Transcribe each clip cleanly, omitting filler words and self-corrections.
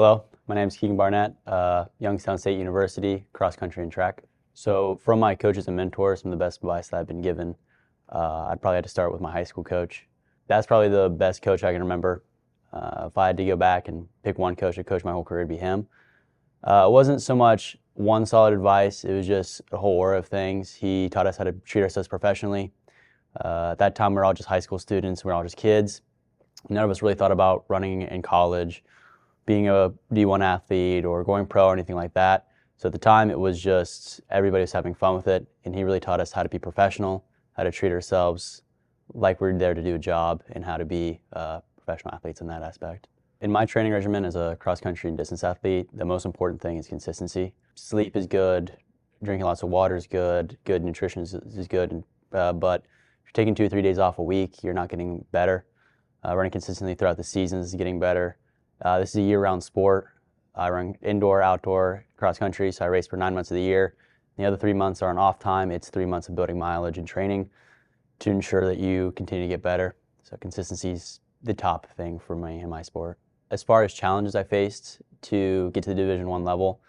Hello, my name is Keegan Barnette, Youngstown State University, cross country and track. So from my coaches and mentors, some of the best advice that I've been given, I'd probably have to start with my high school coach. That's probably the best coach I can remember. If I had to go back and pick one coach to coach my whole career, it'd be him. It wasn't so much one solid advice, it was just a whole aura of things. He taught us how to treat ourselves professionally. At that time, we were all just high school students, we were all just kids. None of us really thought about running in college, being a D1 athlete or going pro or anything like that. So at the time, it was just everybody was having fun with it, and he really taught us how to be professional, how to treat ourselves like we're there to do a job, and how to be professional athletes in that aspect. In my training regimen as a cross-country and distance athlete, the most important thing is consistency. Sleep is good, drinking lots of water is good, good nutrition is good, but if you're taking 2 or 3 days off a week, you're not getting better. Running consistently throughout the seasons is getting better. This is a year-round sport. I run indoor, outdoor, cross-country, so I race for 9 months of the year. The other 3 months are on off time. It's 3 months of building mileage and training to ensure that you continue to get better. So consistency is the top thing for me in my sport. As far as challenges I faced to get to the Division I level,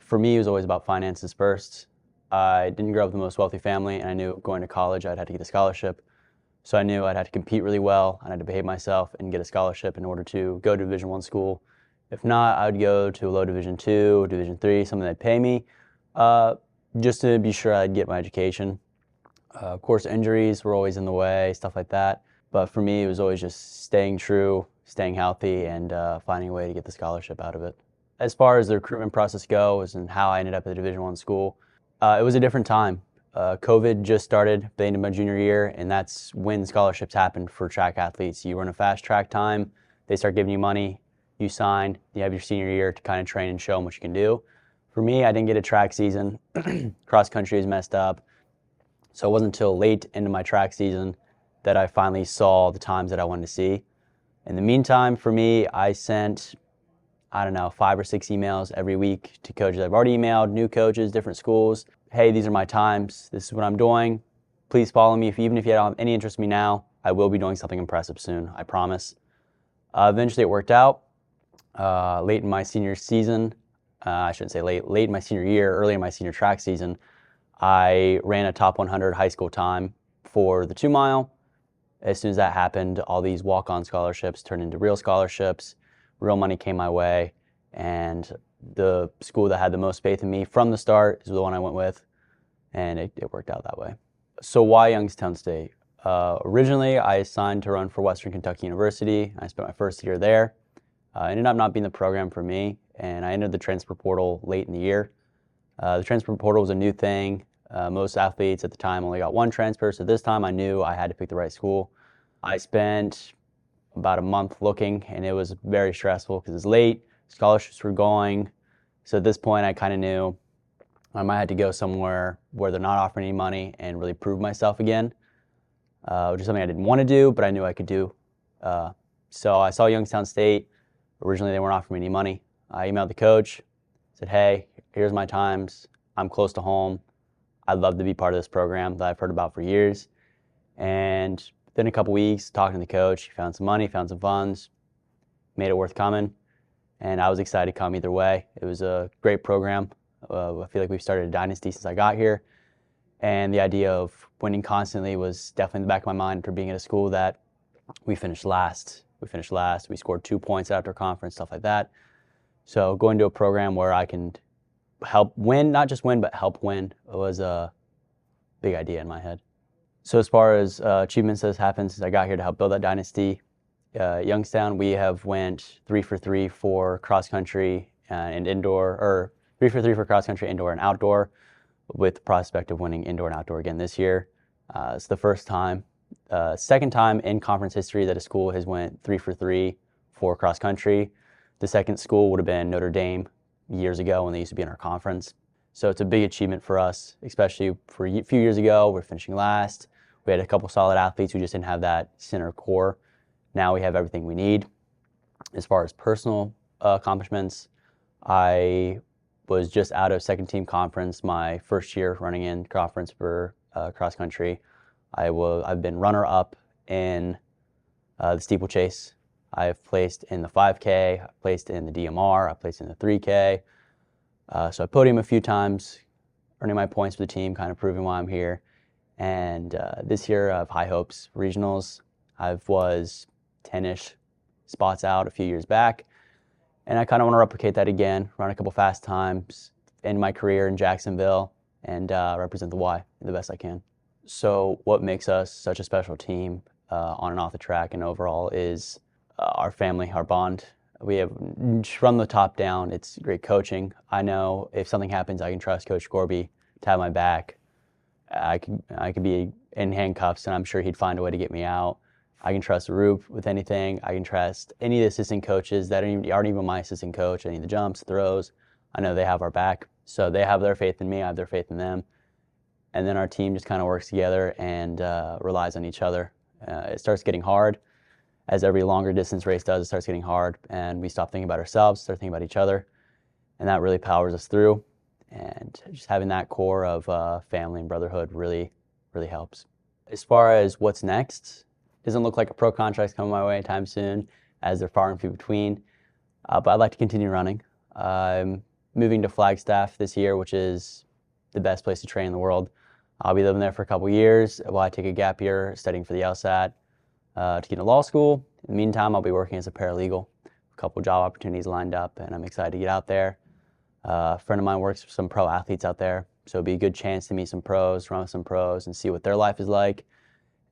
for me it was always about finances first. I didn't grow up in the most wealthy family, and I knew going to college I'd have to get a scholarship. So I knew I'd have to compete really well, I had to behave myself and get a scholarship in order to go to Division I school. If not, I would go to a low Division II, Division III, something that'd pay me, just to be sure I'd get my education. Of course, injuries were always in the way, stuff like that. But for me, it was always just staying true, staying healthy, and finding a way to get the scholarship out of it. As far as the recruitment process goes and how I ended up at the Division I school, it was a different time. COVID just started at the end of my junior year, and that's when scholarships happened for track athletes. You run a fast track time, they start giving you money, you sign, you have your senior year to kind of train and show them what you can do. For me, I didn't get a track season. Cross country is messed up. So it wasn't until late into my track season that I finally saw the times that I wanted to see. In the meantime, for me, I sent, 5 or 6 emails every week to coaches I've already emailed, new coaches, different schools. Hey, these are my times, this is what I'm doing. Please follow me. Even if you don't have any interest in me now, I will be doing something impressive soon, I promise. Eventually it worked out. Late in my senior season, I shouldn't say late in my senior year, early in my senior track season, I ran a top 100 high school time for the 2 mile. As soon as that happened, all these walk-on scholarships turned into real scholarships. Real money came my way, and the school that had the most faith in me from the start is the one I went with, and it worked out that way. So why Youngstown State? Originally, I signed to run for Western Kentucky University. I spent my first year there. Ended up not being the program for me, and I entered the transfer portal late in the year. The transfer portal was a new thing. Most athletes at the time only got one transfer, so this time I knew I had to pick the right school. I spent about a month looking, and it was very stressful because it's late, scholarships were going. So at this point, I kind of knew I might have to go somewhere where they're not offering any money and really prove myself again, which is something I didn't want to do, but I knew I could do. So I saw Youngstown State. Originally, they weren't offering me any money. I emailed the coach, said, hey, here's my times. I'm close to home. I'd love to be part of this program that I've heard about for years. And within a couple weeks, talking to the coach, he found some money, found some funds, made it worth coming. And I was excited to come either way. It was a great program. I feel like we've started a dynasty since I got here. And the idea of winning constantly was definitely in the back of my mind for being at a school that we finished last. We scored 2 points after conference, stuff like that. So going to a program where I can help win, not just win, but help win was a big idea in my head. So as far as achievements that has happened since I got here to help build that dynasty, Youngstown, we have went 3 for 3 for cross country and indoor, or 3 for 3 for cross country, indoor and outdoor, with the prospect of winning indoor and outdoor again this year. It's the second time in conference history that a school has went 3 for 3 for cross country. The second school would have been Notre Dame years ago when they used to be in our conference. So it's a big achievement for us, especially for a few years ago. We're finishing last. We had a couple solid athletes who just didn't have that center core. Now we have everything we need. As far as personal accomplishments, I was just out of second team conference my first year running in conference for cross country. I've been runner up in the steeplechase I've placed in the 5K, I've placed in the DMR, I've placed in the 3K. So I podiumed a few times, earning my points for the team, kind of proving why I'm here. And this year I have high hopes. Regionals, I was 10-ish spots out a few years back. And I kind of want to replicate that again, run a couple fast times, end my career in Jacksonville, and represent the Y the best I can. So what makes us such a special team on and off the track and overall is our family, our bond. We have, from the top down, it's great coaching. I know if something happens, I can trust Coach Gorby to have my back. I could be in handcuffs, and I'm sure he'd find a way to get me out. I can trust Roop with anything. I can trust any of the assistant coaches that aren't even my assistant coach, any of the jumps, throws. I know they have our back. So they have their faith in me, I have their faith in them. And then our team just kind of works together and relies on each other. It starts getting hard. As every longer distance race does, it starts getting hard, and we stop thinking about ourselves, start thinking about each other, and that really powers us through. And just having that core of family and brotherhood really helps. As far as what's next, doesn't look like a pro contract's coming my way anytime soon, as they're far and few between. But I'd like to continue running. I'm moving to Flagstaff this year, which is the best place to train in the world. I'll be living there for a couple years while I take a gap year studying for the LSAT to get into law school. In the meantime, I'll be working as a paralegal. A couple job opportunities lined up, and I'm excited to get out there. A friend of mine works with some pro athletes out there, so it'll be a good chance to meet some pros, run with some pros, and see what their life is like,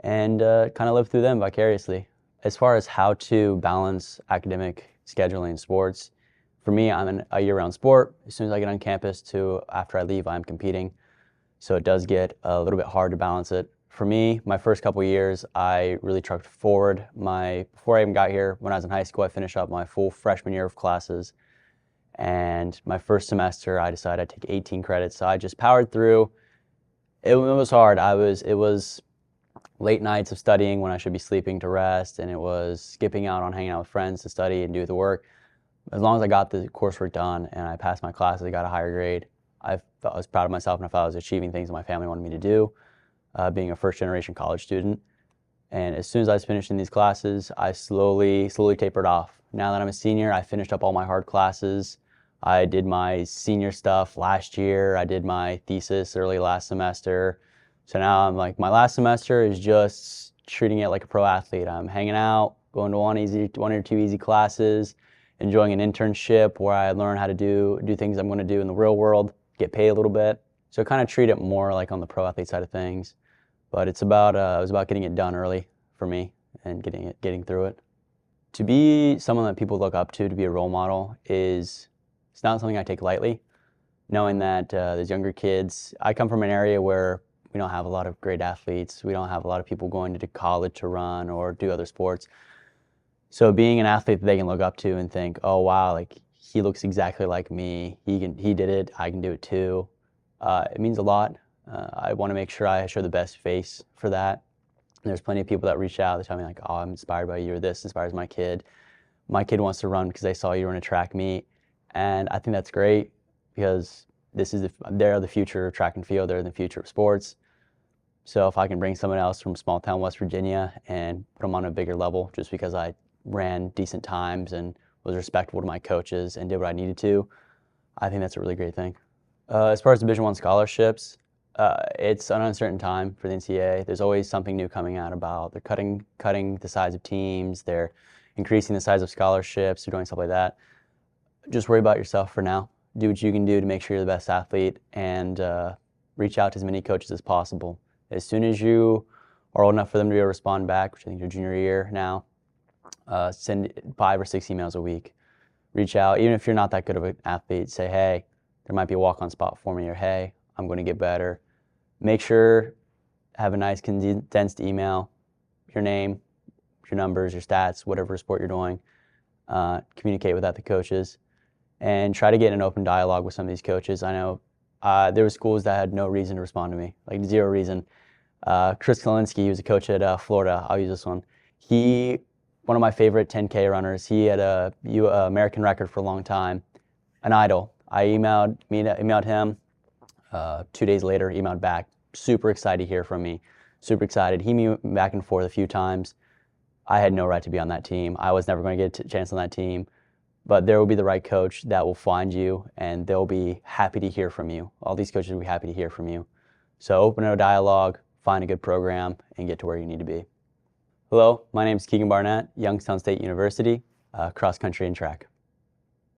and kind of live through them vicariously. As far as how to balance academic scheduling and sports, for me, I'm in a year-round sport. As soon as I get on campus to after I leave, I'm competing. So it does get a little bit hard to balance it. For me, my first couple of years, I really trucked forward. Before I even got here, when I was in high school, I finished up my full freshman year of classes. And my first semester, I decided I'd take 18 credits. So I just powered through. It was hard. It was late nights of studying when I should be sleeping to rest, and it was skipping out on hanging out with friends to study and do the work. As long as I got the coursework done and I passed my classes, I got a higher grade, I was proud of myself, and I felt I was achieving things that my family wanted me to do, being a first-generation college student. And as soon as I was finishing these classes, I slowly tapered off. Now that I'm a senior, I finished up all my hard classes. I did my senior stuff last year. I did my thesis early last semester. So now I'm like, my last semester is just treating it like a pro athlete. I'm hanging out, going to one or two easy classes, enjoying an internship where I learn how to do things I'm going to do in the real world, get paid a little bit. So kind of treat it more like on the pro athlete side of things. But it was about getting it done early for me and getting through it. To be someone that people look up to be a role model it's not something I take lightly. Knowing that there's younger kids, I come from an area where we don't have a lot of great athletes. We don't have a lot of people going to college to run or do other sports. So being an athlete that they can look up to and think, oh wow, like he looks exactly like me. He did it. I can do it too. It means a lot. I want to make sure I show the best face for that. And there's plenty of people that reach out. They tell me like, oh, I'm inspired by you, or this inspires my kid. My kid wants to run because they saw you run a track meet. And I think that's great because they're the future of track and field. They're the future of sports. So if I can bring someone else from small town West Virginia and put them on a bigger level just because I ran decent times and was respectful to my coaches and did what I needed to, I think that's a really great thing. As far as Division I scholarships, it's an uncertain time for the NCAA. There's always something new coming out about they're cutting the size of teams, they're increasing the size of scholarships, they're doing stuff like that. Just worry about yourself for now. Do what you can do to make sure you're the best athlete, and reach out to as many coaches as possible. As soon as you are old enough for them to be able to respond back, which I think is your junior year now, send 5 or 6 emails a week. Reach out, even if you're not that good of an athlete, say, hey, there might be a walk-on spot for me, or hey, I'm going to get better. Make sure, have a nice condensed email, your name, your numbers, your stats, whatever sport you're doing. Communicate with that to coaches, and try to get an open dialogue with some of these coaches. I know there were schools that had no reason to respond to me, like zero reason. Chris Kalinske, he was a coach at Florida. I'll use this one. One of my favorite 10K runners. He had a American record for a long time, an idol. I emailed him. 2 days later, emailed back. Super excited to hear from me. Super excited. He emailed back and forth a few times. I had no right to be on that team. I was never going to get a chance on that team. But there will be the right coach that will find you, and they'll be happy to hear from you. All these coaches will be happy to hear from you. So open a dialogue, find a good program, and get to where you need to be. Hello, my name is Keegan Barnette, Youngstown State University, cross country and track.